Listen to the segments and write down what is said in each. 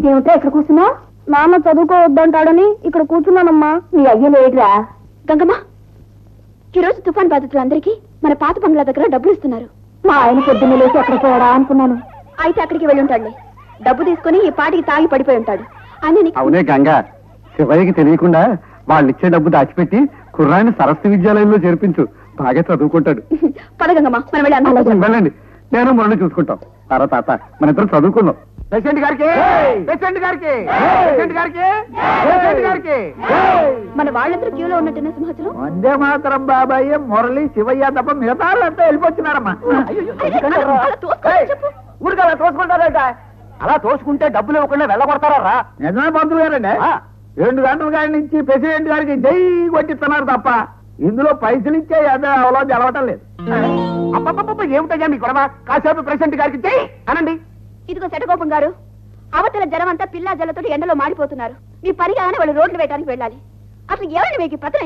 ఇదేమిటో ఇక్కడ కూర్చున్నా? నాన్న చదువుకోవద్దంటాడని ఇక్కడ కూర్చున్నానమ్మా. నీ అయ్య లేడురా. గంగమ్మ, ఈరోజు తుఫాన్ బాధితులందరికీ మన పాత బంగ్లా దగ్గర డబ్బులు ఇస్తున్నారు. మా ఆయన పొద్దున్న లేచి అక్కడ పోవడా అనుకున్నాను. అయితే అక్కడికి వెళ్ళి ఉంటాడులే. డబ్బు తీసుకుని ఈ పాటికి తాగి పడిపోయి ఉంటాడు. అవునే గంగా, శివయ్యకి తెలియకుండా వాళ్ళిచ్చే డబ్బు దాచిపెట్టి కుర్రాన్ని సరస్వతి విద్యాలయంలో చేర్పించు. బాగా చదువుకుంటాడు. పద గంగమ్మ, మనం వెళ్ళండి. నేను మురళి చూసుకుంటాం. తాత మన ఇద్దరు చదువుకుందాం. ప్రెసిడెంట్ గారికి, ప్రెసిడెంట్ గారికి, ప్రెసిడెంట్ గారికి, ప్రెసిడెంట్ గారికి. మన వాళ్ళందరూ క్యూలో ఉన్నట్టున్న సింహాచలం. వందే మాతరం బాబాయ్, మురళి, శివయ్య తప్ప మిగతా వాళ్ళంతా వెళ్ళిపోతున్నారమ్మా. ఊరికి అలా తోసుకుంటారట. అలా తోసుకుంటే డబ్బులు ఇవ్వకుండా వెళ్ళగొడతారా? నిజమే పంతులు గారండి. 2 గంటల గారి నుంచి ప్రెసిడెంట్ గారికి జై కొట్టిస్తున్నారు తప్ప ఇందులో పైసలు ఇచ్చే అవలో జలవటం లేదు. అప్పప్ప ఏమిటయ్యా మీ గొడవ? కాసేపు ప్రెసిడెంట్ గారికి జై అనండి. ఇదిగో శటగోపం గారు, అవతల జనం అంతా పిల్లా జల్లతో ఎండలో మాడిపోతున్నారు. మీ పనిగానే వాళ్ళు రోడ్లు వేయడానికి వెళ్ళాలి. అసలు ఎవరిని మీకు పత్రం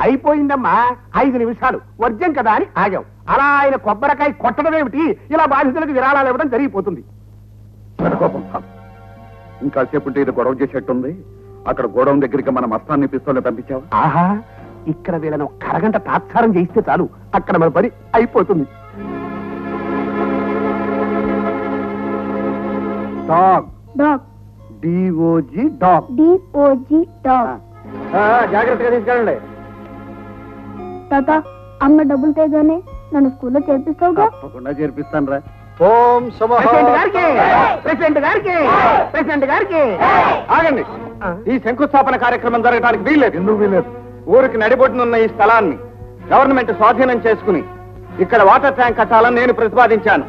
అయిపోయిందమ్మా. 5 నిమిషాలు వర్జం కదా అని ఆగాం. అలా ఆయన కొబ్బరికాయ కొట్టడం ఏమిటి? ఇలా బాధితులకు విరాళాలు ఇవ్వడం జరిగిపోతుంది. ఇంకా సేపుంటే ఇది గొడవ చేసేట్టుంది. అక్కడ గోడౌన్ దగ్గరికి మన మస్తాన్ని పిస్తోల్ని పంపించావు. ఆహా, ఇక్కడ వీళ్ళని ఒక అరగంట తాత్సారం చేయిస్తే చాలు, అక్కడ మన పని అయిపోతుంది. Dog dog, DOJ dog, DOJ dog. జాగ్రత్తగా తీసుకెళ్ళండి. తాత, అమ్మ డబ్బులు తేగానే నన్ను స్కూల్లో చేర్పిస్తావుగా? తప్పకుండా చేర్పిస్తాను రా. ఓం ప్రెసిడెంట్ గారికి ఆగండి. ఈ శంకుస్థాపన కార్యక్రమం జరగడానికి వీల్లేదు. ఎందుకు వీల్లేదు? ఊరికి నడిబొట్టునున్న ఈ స్థలాన్ని గవర్నమెంట్ స్వాధీనం చేసుకుని ఇక్కడ వాటర్ ట్యాంక్ కట్టాలని నేను ప్రతిపాదించాను.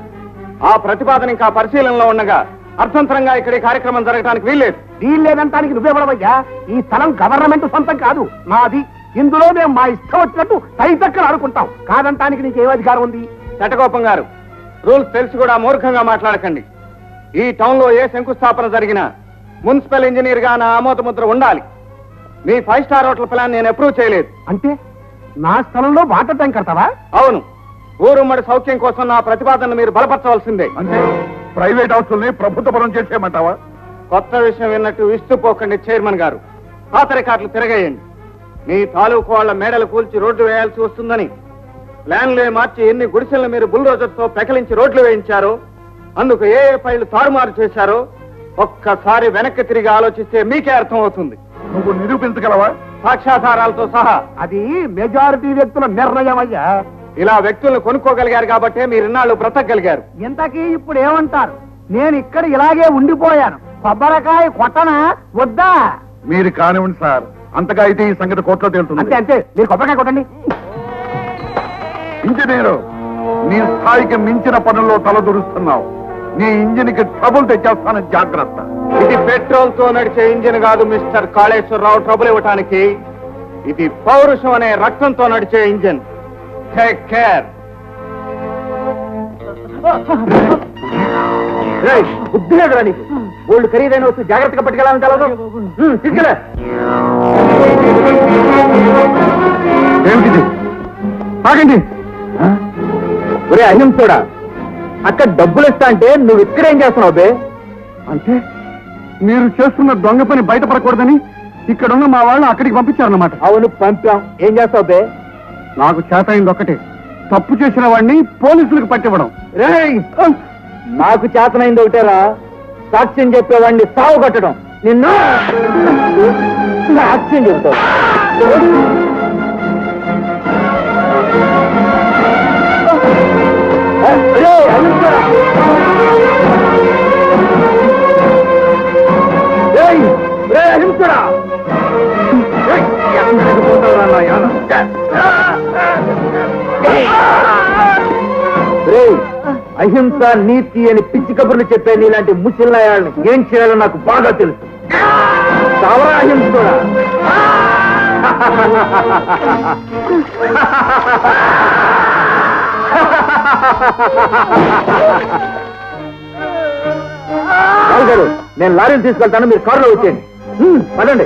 ఆ ప్రతిపాదన ఇంకా పరిశీలనలో ఉండగా అర్థంతరంగా ఇక్కడ ఈ కార్యక్రమం జరగడానికి వీల్లేదు. వీల్లేదంటానికి నువ్వెవడవయ్యా? ఈ స్థలం గవర్నమెంట్ సొంతం కాదు, నాది. ఇందులో మేము మా ఇష్టం వచ్చినట్టు తైతక్కలు ఆడుకుంటాం. కాదంటానికి నీకేం అధికారం ఉంది? శటగోపం గారు, రూల్స్ తెలిసి కూడా మూర్ఖంగా మాట్లాడకండి. ఈ టౌన్ లో ఏ శంకుస్థాపన జరిగినా మున్సిపల్ ఇంజనీర్ గా నా ఆమోద ముద్ర ఉండాలి. మీ 5 స్టార్ హోటల్ ప్లాన్ నేను అప్రూవ్ చేయలేదు. అంటే నా స్థలంలో వాటర్ ట్యాంక్ కడతావా? అవును. ఊరుమ్మడి సౌఖ్యం కోసం నా ప్రతిపాదనను మీరు బలపరచవలసిందే. అంటే ప్రైవేట్ హౌస్ని ప్రభుత్వ పరం చేసేయమంటావా? కొత్త విషయం విన్నట్టు విస్తుపోకండి చైర్మన్ గారు. పాత రికార్డులు తిరగేయండి. మీ తాలూకు వాళ్ళ మేడలు కూల్చి రోడ్డు వేయాల్సి వస్తుందని ప్లాన్లే మార్చి ఎన్ని గుడిసెలను మీరు బుల్డోజర్తో పెకలించి రోడ్లు వేయించారో, అందుకు ఏ ఫైళ్లు తారుమారు చేశారో ఒక్కసారి వెనక్కి తిరిగి ఆలోచిస్తే మీకే అర్థం అవుతుంది. నువ్వు నిరూపించగలవా? సాక్ష్యాధారాలతో సహా. అది మెజారిటీ వ్యక్తుల నిర్ణయం అయ్యా. ఇలా వ్యక్తులను కొనుక్కోగలిగారు కాబట్టే మీరు ఇన్నాళ్ళు బ్రతకగలిగారు. ఇంతకీ ఇప్పుడు ఏమంటారు? నేను ఇక్కడ ఇలాగే ఉండిపోయాను. కొబ్బరికాయ కొట్టనా వద్దా? మీరు కానివ్వండి సార్. అంతగా అయితే ఈ సంగతి కోర్టులో తేలుతుంది. అంతే అంతే, మీరు కొబ్బరికాయ కొట్టండి. ఇంజనీరు, నీ స్థాయికి మించిన పనుల్లో తలదూరుస్తున్నావు. నీ ఇంజిన్ కి ట్రబుల్ తెచ్చేస్తాను, జాగ్రత్త. ఇది పెట్రోల్ తో నడిచే ఇంజిన్ కాదు మిస్టర్ కాళేశ్వరరావు ట్రబుల్ ఇవ్వటానికి. ఇది పౌరుషం అనే రక్తంతో నడిచే ఇంజిన్. Take care. బుద్ధి లేదురా నీకు? వాళ్ళు ఖరీదైన వస్తూ జాగ్రత్తగా పట్టుకెళ్ళాలని తెలదు. తీసుకెళ్ళ. ఏమిటిది? ఆగండి. ఒరే అహింసోడా, అక్కడ డబ్బులు ఇస్తా అంటే నువ్వు ఇక్కడేం చేస్తున్నావు బే? అంటే మీరు చేస్తున్న దొంగ పని బయటపడకూడదని ఇక్కడున్న మా వాళ్ళు అక్కడికి పంపించారన్నమాట. అవును, పంపాం. ఏం చేస్తావు బే? నాకు చేత అయింది ఒకటే, తప్పు చేసిన వాడిని పోలీసులకు పట్టివ్వడం. నాకు చేతనైంది ఒకటేరా, సాక్ష్యం చెప్పేవాడిని సాగు కట్టడం. నిన్ను సాక్ష్యం చెప్తావు. అహింస నీతి అని పిచ్చి కబుర్లు చెప్పే నీలాంటి ముసిల్లాయాలను ఏం చేయాలో నాకు బాగా తెలుసు. చావరా అహింసడా. గారు, నేను లారీని తీసుకెళ్తాను, మీరు కారులో వచ్చేయండి. పదండి.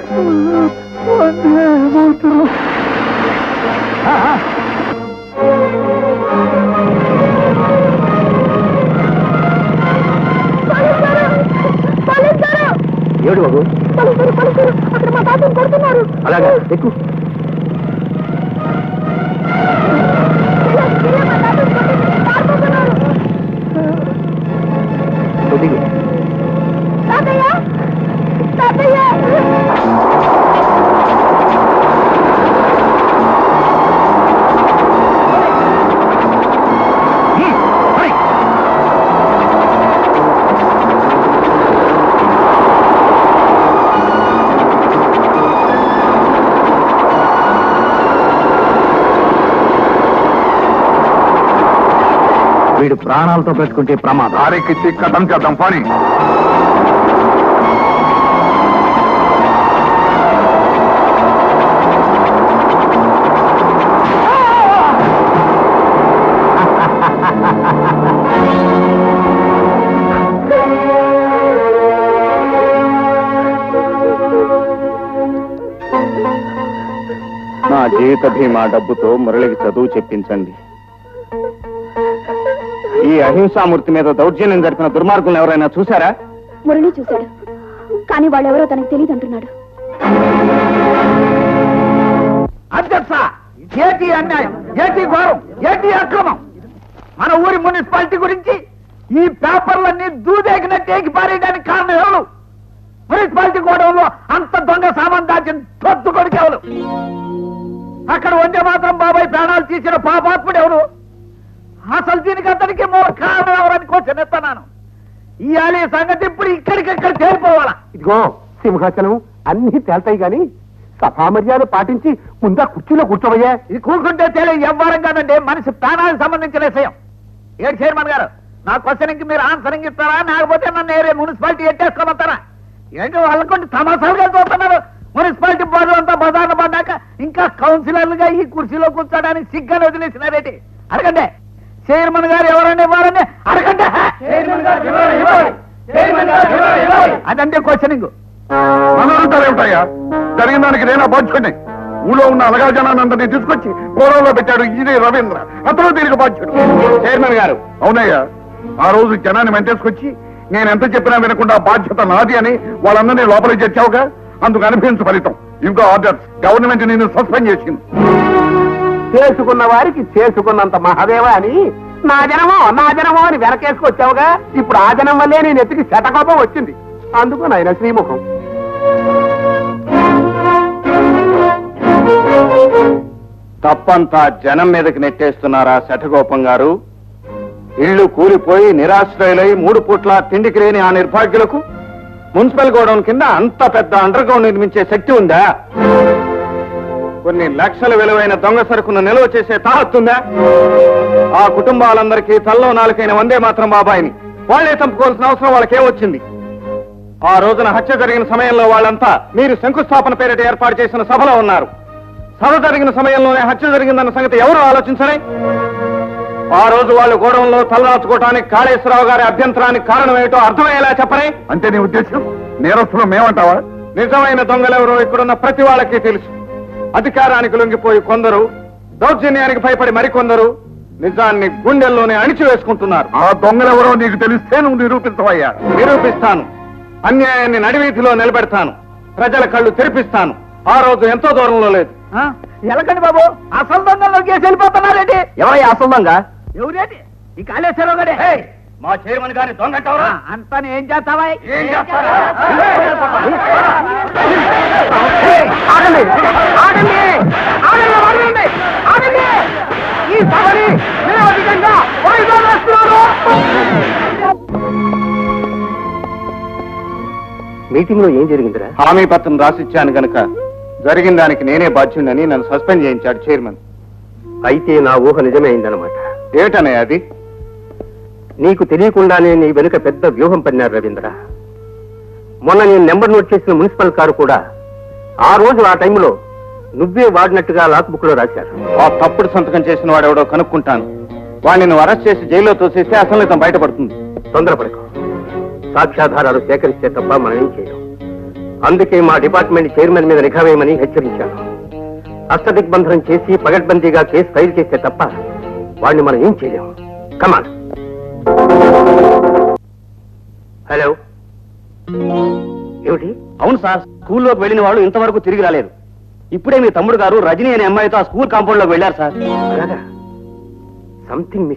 ఏమిటి బాబు? అక్కడ మా తాతను కొడుతున్నారు. అలాగా ఎక్కువ తాతయ్య తాతయ్య వీడు ప్రాణాలతో పెట్టుకుంటే ప్రమాదం. ఆరెక్కిచ్చి కథం చేద్దాం పని. నా జీవిత బీమా డబ్బుతో మురళికి చదువు చెప్పించండి. ఈ అహింసామూర్తి మీద దౌర్జన్యం జరిపిన దుర్మార్గులను ఎవరైనా చూశారా? మురళి చూశాడు, కానీ వాళ్ళెవరో తనకు తెలియదు అంటున్నాడు. అధ్యక్ష, ఏటి అన్యాయం, ఏటి ఘోరం, ఏటి అక్రమం! మన ఊరి మున్సిపాలిటీ గురించి ఈ పేపర్లన్నీ దూదేకినట్టు ఏకి పారేయడానికి కారణం ఎవరు? మున్సిపాలిటీ గోడౌన్లో అంత దొంగ సామాన్ దాచిన తొత్తు కొడుకెవరు? అక్కడ వందే మాత్రం బాబాయ్ ప్రాణాలు తీసిన పాపాత్ముడు ఎవరు? అసలు దీనికి అతనికి కారణం ఎవరని క్వశ్చన్ ఎత్తున్నాను. ఇవాళ ఈ సంగతి ఇప్పుడు ఇక్కడికక్కడ తేలిపోవాలా? ఇదిగో సింహాచలం అన్ని తేల్తాయి గాని సభా మర్యాద పాటించి ముందా కుర్చీలో కూర్చోబోయా. ఇది కూర్చుంటే తేలే వ్యవహారం కాదండి, మనిషి ప్రాణాలకు సంబంధించిన విషయం. ఏడు చైర్మన్ గారు, నా క్వశ్చన్కి మీరు ఆన్సరింగ్ ఇస్తారా, లేకపోతే నన్ను ఏరే మున్సిపాలిటీ ఎట్టేసుకొని వస్తారా? ఏంటి వాళ్ళకుంటే తమాసాలుగా చూస్తున్నారు. మున్సిపాలిటీ బోర్డు అంతా బజార్లు పడ్డాక ఇంకా కౌన్సిలర్లుగా ఈ కుర్చీలో కూర్చోడానికి సిగ్గాని వదిలేసినారేటి? అడగండి చైర్మన్ గారు ఎవరండి ఇవ్వాలని అడగండి. అదంటే క్వశ్చనింగ్. మనోంటారేమిటయ్యా? జరిగిన దానికి నేనా బాధ్యుడిని. ఊళ్ళో ఉన్న అలగా జనానందరినీ తీసుకొచ్చి గౌరవంలో పెట్టాడు ఇది రవీంద్ర. అతను దీనికి బాధ్యుడు. చైర్మన్ గారు, అవునయ్యా, ఆ రోజు జనాన్ని వెంటేసుకొచ్చి నేను ఎంత చెప్పినా వినకుండా బాధ్యత నాది అని వాళ్ళందరినీ లోపలికి చేర్చావుగా, అందుకు అనిపించు ఫలితం. ఇంకా ఆర్డర్స్ గవర్నమెంట్ నిన్ను సస్పెండ్ చేసింది. చేసుకున్న వారికి చేసుకున్నంత మహాదేవ అని నా జనమో అని వెనకేసుకొచ్చావుగా. ఇప్పుడు ఆ జనం వల్లే నేను ఎత్తికి శతకోపం వచ్చింది. అందుకు నాయన శ్రీముఖం. తప్పంతా జనం మీదకి నెట్టేస్తున్నారా శఠగోపం గారు? ఇళ్లు కూలిపోయి నిరాశ్రయులై 3 పూట్ల తిండికి లేని ఆ నిర్భాగ్యులకు మున్సిపల్ గోడౌన్ కింద అంత పెద్ద అండర్ గ్రౌండ్ నిర్మించే శక్తి ఉందా? కొన్ని లక్షల విలువైన దొంగ సరుకును నిల్వ చేసే తాహత్తుందా? ఆ కుటుంబాలందరికీ తల్లో నాలుకైన వందే మాత్రం బాబాయిని వాళ్లే చంపుకోవాల్సిన అవసరం వాళ్ళకేమొచ్చింది? ఆ రోజున హత్య జరిగిన సమయంలో వాళ్ళంతా మీరు శంకుస్థాపన పేరిట ఏర్పాటు చేసిన సభలో ఉన్నారు. సభ జరిగిన సమయంలోనే హత్య జరిగిందన్న సంగతి ఎవరు ఆలోచించలే? ఆ రోజు వాళ్ళు గోడౌన్లో తలదాచుకోవటానికి కాళేశ్వరరావు గారి అభ్యంతరానికి కారణం ఏమిటో అర్థమయ్యేలా చెప్పరే? అంటే నీ ఉద్దేశం నేరస్తులు మేమంటావా? నిజమైన దొంగలెవరో ఇక్కడున్న ప్రతి వాళ్ళకి తెలుసు. అధికారానికి లొంగిపోయి కొందరు, దౌర్జన్యానికి భయపడి మరికొందరు నిజాన్ని గుండెల్లోనే అణిచివేసుకుంటున్నారు. ఆ దొంగలెవరో నీకు తెలిస్తే నువ్వు నిరూపించవయ్యా. నిరూపిస్తాను. అన్యాయాన్ని నడివీధిలో నిలబెడతాను. ప్రజల కళ్ళు తెరిపిస్తాను. ఆ రోజు ఎంతో దూరంలో లేదు. ఎలకండి బాబు, అసలు దొంగల్లో కేసు వెళ్ళిపోతున్నారేంటి? ఎవరై అసందంగా? ఎవరేంటి? ఈ కాళేశ్వరరావు గడే. మా చైర్మన్ గారిని దొంగంటావరా? అంతా ఏం చేస్తావా? ఆగండి ఆగండి ఆగండి ఆగండి ఆగండి. ఈ సభని నిరవధికంగా వాయిదా వేస్తున్నారు. మీటింగ్ లో ఏం జరిగిందిరా? హామీ పత్రం రాసిచ్చాను గనక జరిగిన దానికి నేనే బాధ్యుడని నన్ను సస్పెండ్ చేయించాడు చైర్మన్. అయితే నా ఊహ నిజమే అయిందన్నమాట. ఏటనే అది? నీకు తెలియకుండానే నీ వెనుక పెద్ద వ్యూహం పన్నారు రవీంద్ర. మొన్న నేను నెంబర్ నోట్ చేసిన మున్సిపల్ కారు కూడా ఆ రోజు ఆ టైంలో నువ్వే వాడినట్టుగా లాక్ బుక్ లో రాశారు. ఆ తప్పుడు సంతకం చేసిన వాడెవడో కనుక్కుంటాను. వాడిని నువ్వు అరెస్ట్ చేసి జైల్లో తోసేస్తే అసలు నిజం బయటపడుతుంది. తొందరపడకు. సాక్ష్యాధారాలు సేకరిస్తే తప్ప మనం ఏం చేయడం. అందుకే మా డిపార్ట్మెంట్ చైర్మన్ మీద నిఘా వేయమని హెచ్చరించాను. అష్టదిగ్బంధనం చేసి పగడ్బందీగా కేసు ఫైల్ చేస్తే తప్ప వాడిని మనం ఏం చేయలేం. కమాన్. హలో, ఏమిటి? అవును సార్, స్కూల్లోకి వెళ్ళిన వాళ్ళు ఇంతవరకు తిరిగి రాలేదు. ఇప్పుడే మీ తమ్ముడు గారు రజనీ అనే అమ్మాయితో ఆ స్కూల్ కాంపౌండ్ లోకి వెళ్ళారు సార్. సంథింగ్